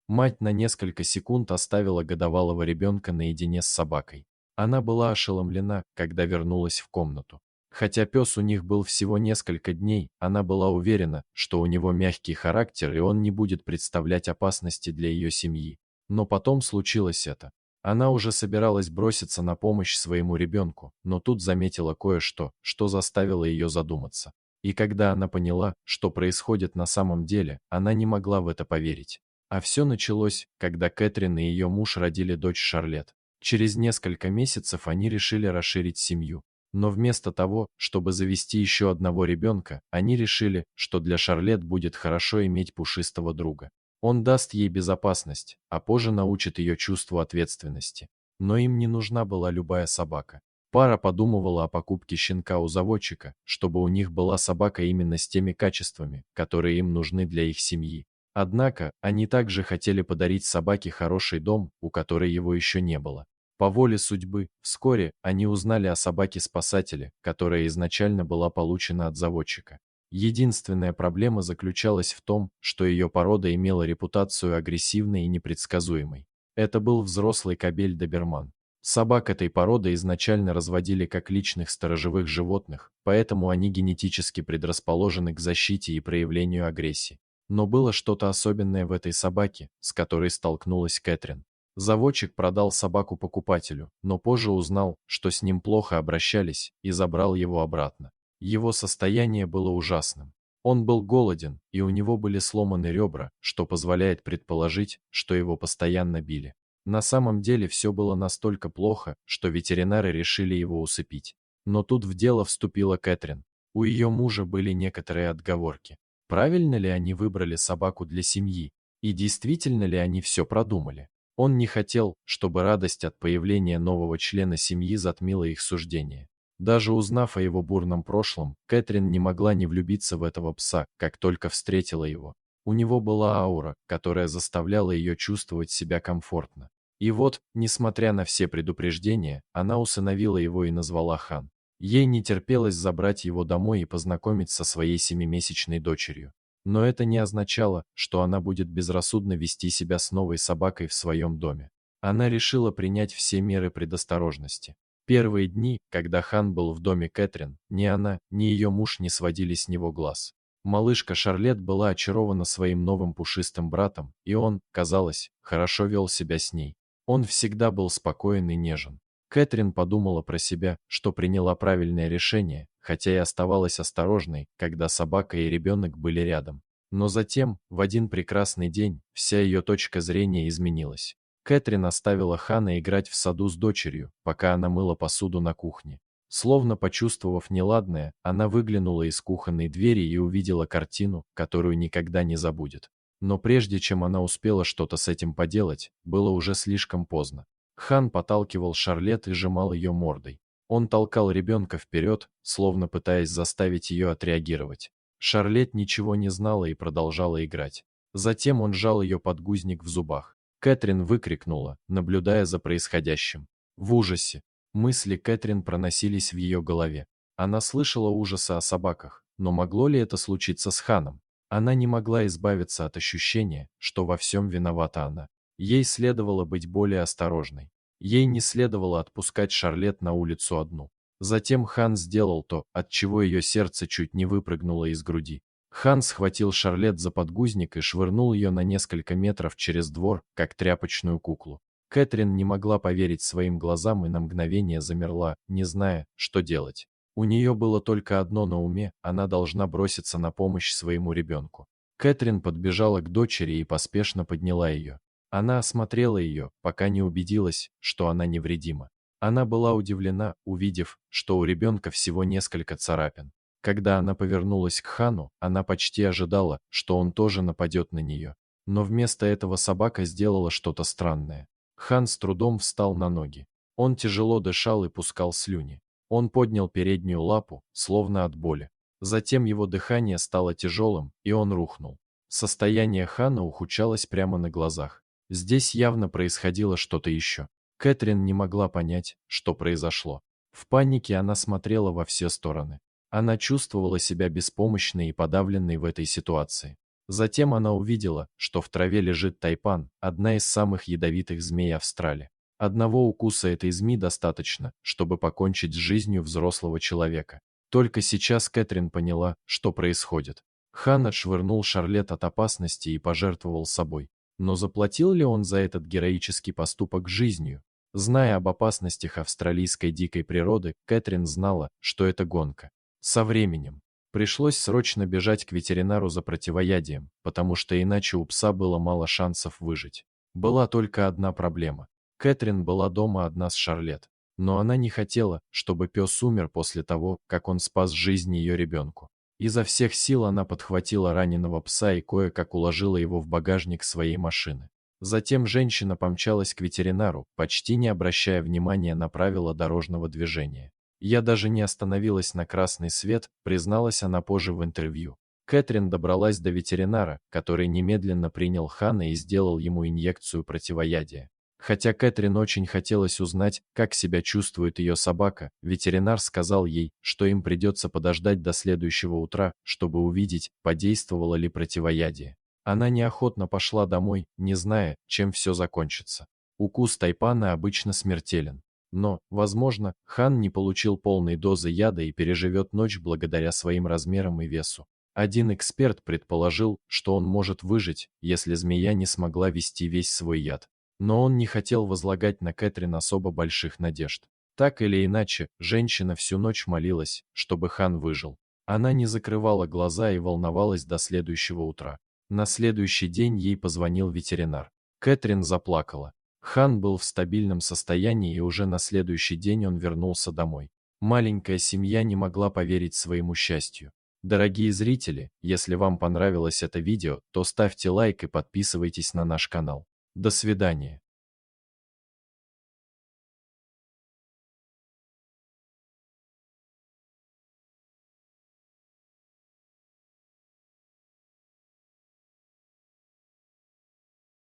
Мать на несколько секунд оставила годовалого ребенка наедине с собакой. Она была ошеломлена, когда вернулась в комнату. Хотя пес у них был всего несколько дней, она была уверена, что у него мягкий характер и он не будет представлять опасности для ее семьи. Но потом случилось это. Она уже собиралась броситься на помощь своему ребенку, но тут заметила кое-что, что заставило ее задуматься. И когда она поняла, что происходит на самом деле, она не могла в это поверить. А все началось, когда Кэтрин и ее муж родили дочь Шарлетт. Через несколько месяцев они решили расширить семью. Но вместо того, чтобы завести еще одного ребенка, они решили, что для Шарлетт будет хорошо иметь пушистого друга. Он даст ей безопасность, а позже научит ее чувству ответственности. Но им не нужна была любая собака. Пара подумывала о покупке щенка у заводчика, чтобы у них была собака именно с теми качествами, которые им нужны для их семьи. Однако, они также хотели подарить собаке хороший дом, у которой его еще не было. По воле судьбы, вскоре они узнали о собаке-спасателе, которая изначально была получена от заводчика. Единственная проблема заключалась в том, что ее порода имела репутацию агрессивной и непредсказуемой. Это был взрослый кобель-доберман. Собак этой породы изначально разводили как личных сторожевых животных, поэтому они генетически предрасположены к защите и проявлению агрессии. Но было что-то особенное в этой собаке, с которой столкнулась Кэтрин. Заводчик продал собаку покупателю, но позже узнал, что с ним плохо обращались, и забрал его обратно. Его состояние было ужасным. Он был голоден, и у него были сломаны ребра, что позволяет предположить, что его постоянно били. На самом деле все было настолько плохо, что ветеринары решили его усыпить. Но тут в дело вступила Кэтрин. У ее мужа были некоторые отговорки. Правильно ли они выбрали собаку для семьи? И действительно ли они все продумали? Он не хотел, чтобы радость от появления нового члена семьи затмила их суждение. Даже узнав о его бурном прошлом, Кэтрин не могла не влюбиться в этого пса, как только встретила его. У него была аура, которая заставляла ее чувствовать себя комфортно. И вот, несмотря на все предупреждения, она усыновила его и назвала Хан. Ей не терпелось забрать его домой и познакомить со своей 7-месячной дочерью. Но это не означало, что она будет безрассудно вести себя с новой собакой в своем доме. Она решила принять все меры предосторожности. Первые дни, когда Хан был в доме Кэтрин, ни она, ни ее муж не сводили с него глаз. Малышка Шарлетт была очарована своим новым пушистым братом, и он, казалось, хорошо вел себя с ней. Он всегда был спокоен и нежен. Кэтрин подумала про себя, что приняла правильное решение, хотя и оставалась осторожной, когда собака и ребенок были рядом. Но затем, в один прекрасный день, вся ее точка зрения изменилась. Кэтрин оставила Хана играть в саду с дочерью, пока она мыла посуду на кухне. Словно почувствовав неладное, она выглянула из кухонной двери и увидела картину, которую никогда не забудет. Но прежде чем она успела что-то с этим поделать, было уже слишком поздно. Хан подталкивал Шарлетт и сжимал ее мордой. Он толкал ребенка вперед, словно пытаясь заставить ее отреагировать. Шарлетт ничего не знала и продолжала играть. Затем он сжал ее подгузник в зубах. Кэтрин выкрикнула, наблюдая за происходящим. В ужасе. Мысли Кэтрин проносились в ее голове. Она слышала ужасы о собаках, но могло ли это случиться с Ханом? Она не могла избавиться от ощущения, что во всем виновата она. Ей следовало быть более осторожной. Ей не следовало отпускать Шарлетт на улицу одну. Затем Хан сделал то, от чего ее сердце чуть не выпрыгнуло из груди. Хан схватил Шарлетт за подгузник и швырнул ее на несколько метров через двор, как тряпочную куклу. Кэтрин не могла поверить своим глазам и на мгновение замерла, не зная, что делать. У нее было только одно на уме, она должна броситься на помощь своему ребенку. Кэтрин подбежала к дочери и поспешно подняла ее. Она осмотрела ее, пока не убедилась, что она невредима. Она была удивлена, увидев, что у ребенка всего несколько царапин. Когда она повернулась к Хану, она почти ожидала, что он тоже нападет на нее. Но вместо этого собака сделала что-то странное. Хан с трудом встал на ноги. Он тяжело дышал и пускал слюни. Он поднял переднюю лапу, словно от боли. Затем его дыхание стало тяжелым, и он рухнул. Состояние Хана ухудшалось прямо на глазах. Здесь явно происходило что-то еще. Кэтрин не могла понять, что произошло. В панике она смотрела во все стороны. Она чувствовала себя беспомощной и подавленной в этой ситуации. Затем она увидела, что в траве лежит тайпан, одна из самых ядовитых змей Австралии. Одного укуса этой змеи достаточно, чтобы покончить с жизнью взрослого человека. Только сейчас Кэтрин поняла, что происходит. Хан отшвырнул Шарлетт от опасности и пожертвовал собой. Но заплатил ли он за этот героический поступок жизнью? Зная об опасностях австралийской дикой природы, Кэтрин знала, что это гонка. Со временем пришлось срочно бежать к ветеринару за противоядием, потому что иначе у пса было мало шансов выжить. Была только одна проблема. Кэтрин была дома одна с Шарлетт, но она не хотела, чтобы пес умер после того, как он спас жизнь ее ребенку. Изо всех сил она подхватила раненого пса и кое-как уложила его в багажник своей машины. Затем женщина помчалась к ветеринару, почти не обращая внимания на правила дорожного движения. «Я даже не остановилась на красный свет», призналась она позже в интервью. Кэтрин добралась до ветеринара, который немедленно принял Хана и сделал ему инъекцию противоядия. Хотя Кэтрин очень хотелось узнать, как себя чувствует ее собака, ветеринар сказал ей, что им придется подождать до следующего утра, чтобы увидеть, подействовало ли противоядие. Она неохотно пошла домой, не зная, чем все закончится. Укус тайпана обычно смертелен. Но, возможно, Хан не получил полной дозы яда и переживет ночь благодаря своим размерам и весу. Один эксперт предположил, что он может выжить, если змея не смогла вести весь свой яд. Но он не хотел возлагать на Кэтрин особо больших надежд. Так или иначе, женщина всю ночь молилась, чтобы Хан выжил. Она не закрывала глаза и волновалась до следующего утра. На следующий день ей позвонил ветеринар. Кэтрин заплакала. Хан был в стабильном состоянии, и уже на следующий день он вернулся домой. Маленькая семья не могла поверить своему счастью. Дорогие зрители, если вам понравилось это видео, то ставьте лайк и подписывайтесь на наш канал. До свидания.